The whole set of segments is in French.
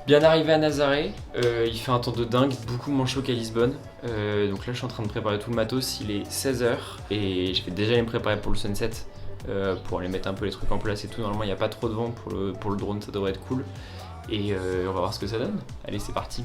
Bien arrivé à Nazaré, il fait un temps de dingue, beaucoup moins chaud qu'à Lisbonne. Donc là je suis en train de préparer tout le matos, il est 16h et je vais déjà aller me préparer pour le sunset, pour aller mettre un peu les trucs en place et tout. Normalement il n'y a pas trop de vent pour le drone, ça devrait être cool. Et on va voir ce que ça donne. Allez, c'est parti.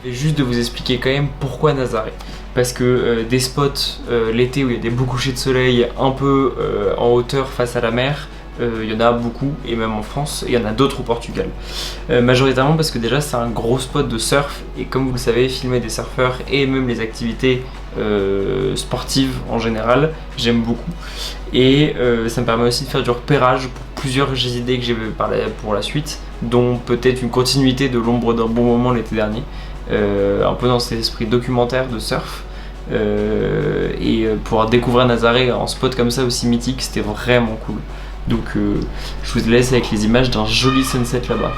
Juste de vous expliquer quand même pourquoi Nazaré. Parce que des spots l'été où il y a des beaux couchers de soleil un peu en hauteur face à la mer, il y en a beaucoup, et même en France, et il y en a d'autres au Portugal. Majoritairement parce que déjà c'est un gros spot de surf, et comme vous le savez, filmer des surfeurs et même les activités sportives en général, j'aime beaucoup. Et ça me permet aussi de faire du repérage pour plusieurs idées que j'ai pour la suite, dont peut-être une continuité de l'ombre d'un bon moment l'été dernier. Un peu dans cet esprit documentaire de surf, et pouvoir découvrir Nazaré en spot comme ça aussi mythique, c'était vraiment cool. Donc je vous laisse avec les images d'un joli sunset là-bas.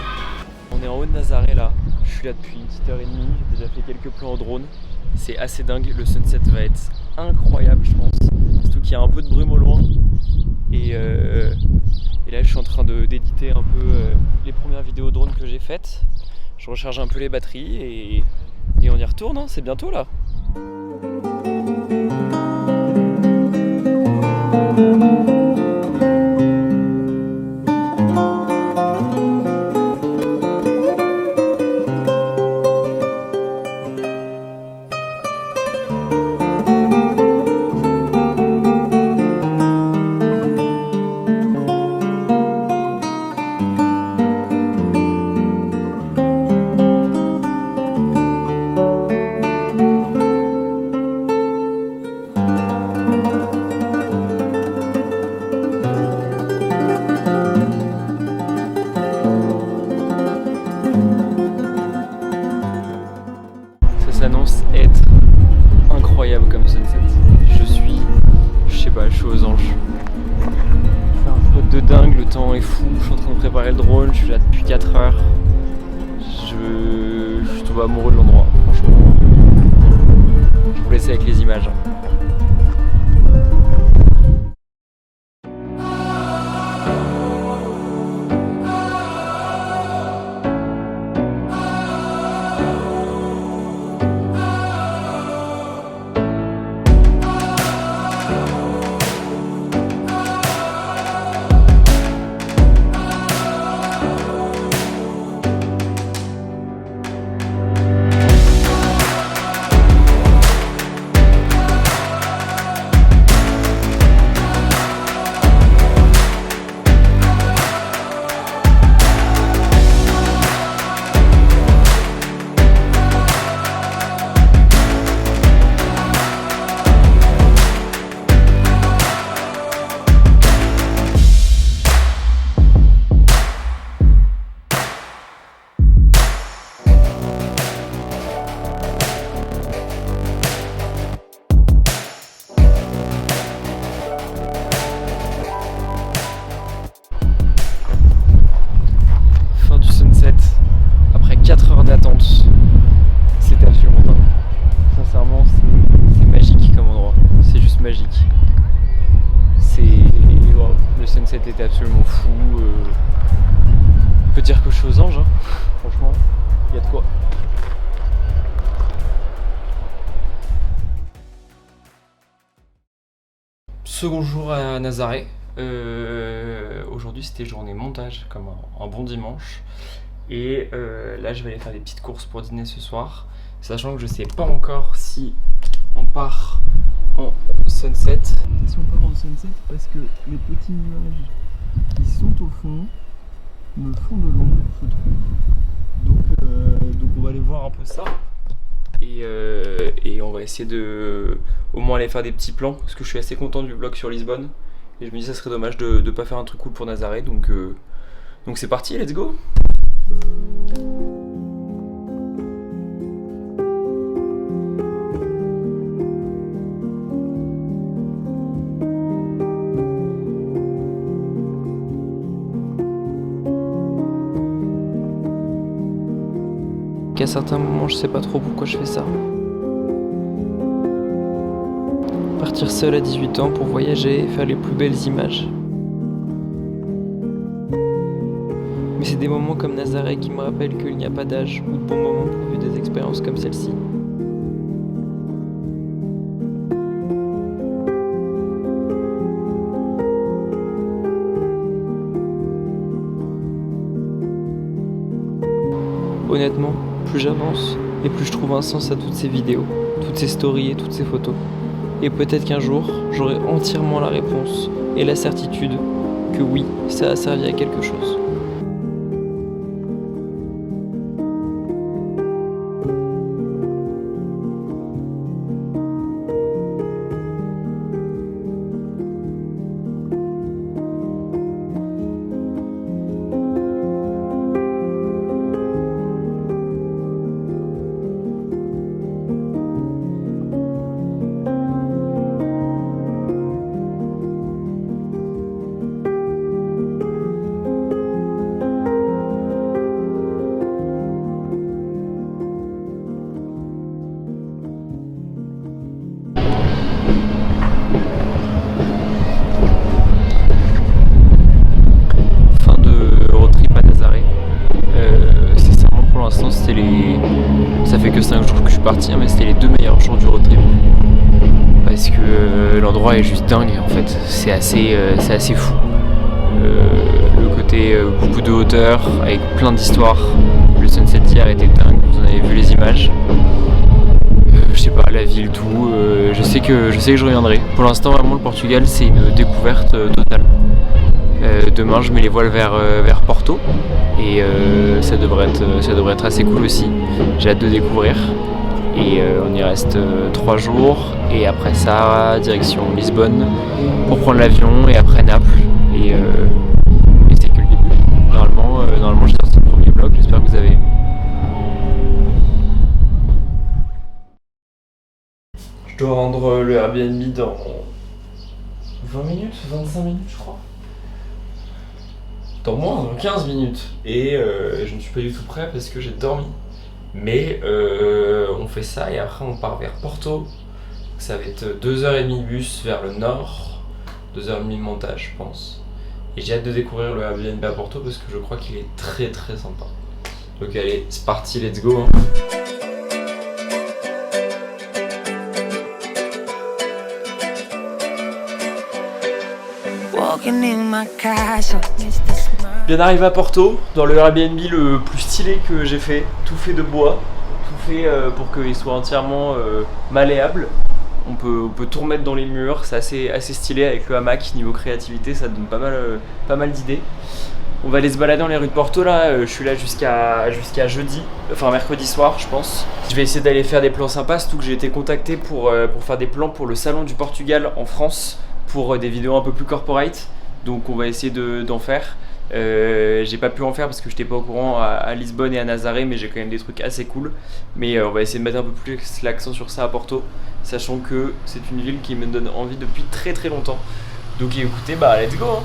On est en haut de Nazaré là, je suis là depuis une petite heure et demie, j'ai déjà fait quelques plans au drone. C'est assez dingue, le sunset va être incroyable je pense, surtout qu'il y a un peu de brume au loin. Et là je suis en train d'éditer un peu les premières vidéos drone que j'ai faites. Je recharge un peu les batteries et on y retourne, hein, c'est bientôt là. Ça s'annonce être incroyable comme sunset. Je sais pas, je suis aux anges. C'est un spot de dingue, le temps est fou, je suis en train de préparer le drone, je suis là depuis 4 heures. Je suis tombé amoureux de l'endroit, franchement. Je vous laisse avec les images. Second jour à Nazaré. Aujourd'hui c'était journée montage, comme un bon dimanche. Et là je vais aller faire des petites courses pour dîner ce soir. Sachant que je sais pas encore si on part en sunset. Si on part en sunset parce que les petits nuages qui sont au fond me font de l'ombre, je trouve. Donc on va aller voir un peu ça. Et on va essayer de au moins aller faire des petits plans parce que je suis assez content du vlog sur Lisbonne et je me dis ça serait dommage de pas faire un truc cool pour Nazaré, donc c'est parti, let's go. À certains moments je sais pas trop pourquoi je fais ça. Partir seul à 18 ans pour voyager et faire les plus belles images. Mais c'est des moments comme Nazaré qui me rappellent qu'il n'y a pas d'âge ou de bon moment pour vivre des expériences comme celle-ci. Honnêtement, plus j'avance et plus je trouve un sens à toutes ces vidéos, toutes ces stories et toutes ces photos. Et peut-être qu'un jour, j'aurai entièrement la réponse et la certitude que oui, ça a servi à quelque chose. Ça fait que 5 jours que je suis parti, mais c'était les 2 meilleurs jours du road trip. Parce que l'endroit est juste dingue en fait, c'est assez fou. Le côté beaucoup de hauteur, avec plein d'histoires. Le sunset d'hier était dingue, vous en avez vu les images. Je sais pas, la ville, tout. Je sais que je reviendrai. Pour l'instant, vraiment, le Portugal, c'est une découverte totale. Demain, je mets les voiles vers Porto et ça devrait être assez cool aussi. J'ai hâte de découvrir. Et on y reste 3 jours et après ça, direction Lisbonne pour prendre l'avion et après Naples. Et c'est que le début. Normalement, j'ai sorti le premier vlog, j'espère que vous avez aimé. Je dois rendre le Airbnb dans 20 minutes, 25 minutes je crois. Dans moins, dans 15 minutes. Et je ne suis pas du tout prêt parce que j'ai dormi. Mais on fait ça et après on part vers Porto. Ça va être 2h30 de bus vers le nord, 2h30 de montage je pense. Et j'ai hâte de découvrir le Airbnb à Porto parce que je crois qu'il est très très sympa. Donc allez, c'est parti, let's go hein. Bien arrivé à Porto, dans le Airbnb le plus stylé que j'ai fait, tout fait de bois, tout fait pour qu'il soit entièrement malléable. On peut tout remettre dans les murs, c'est assez stylé avec le hamac. Niveau créativité, ça donne pas mal d'idées. On va aller se balader dans les rues de Porto là, je suis là jusqu'à jeudi, enfin mercredi soir je pense. Je vais essayer d'aller faire des plans sympas, surtout que j'ai été contacté pour faire des plans pour le salon du Portugal en France, pour des vidéos un peu plus corporate. Donc on va essayer d'en faire. J'ai pas pu en faire parce que j'étais pas au courant à Lisbonne et à Nazaré, mais j'ai quand même des trucs assez cool. Mais on va essayer de mettre un peu plus l'accent sur ça à Porto, sachant que c'est une ville qui me donne envie depuis très très longtemps. Donc écoutez, bah let's go hein.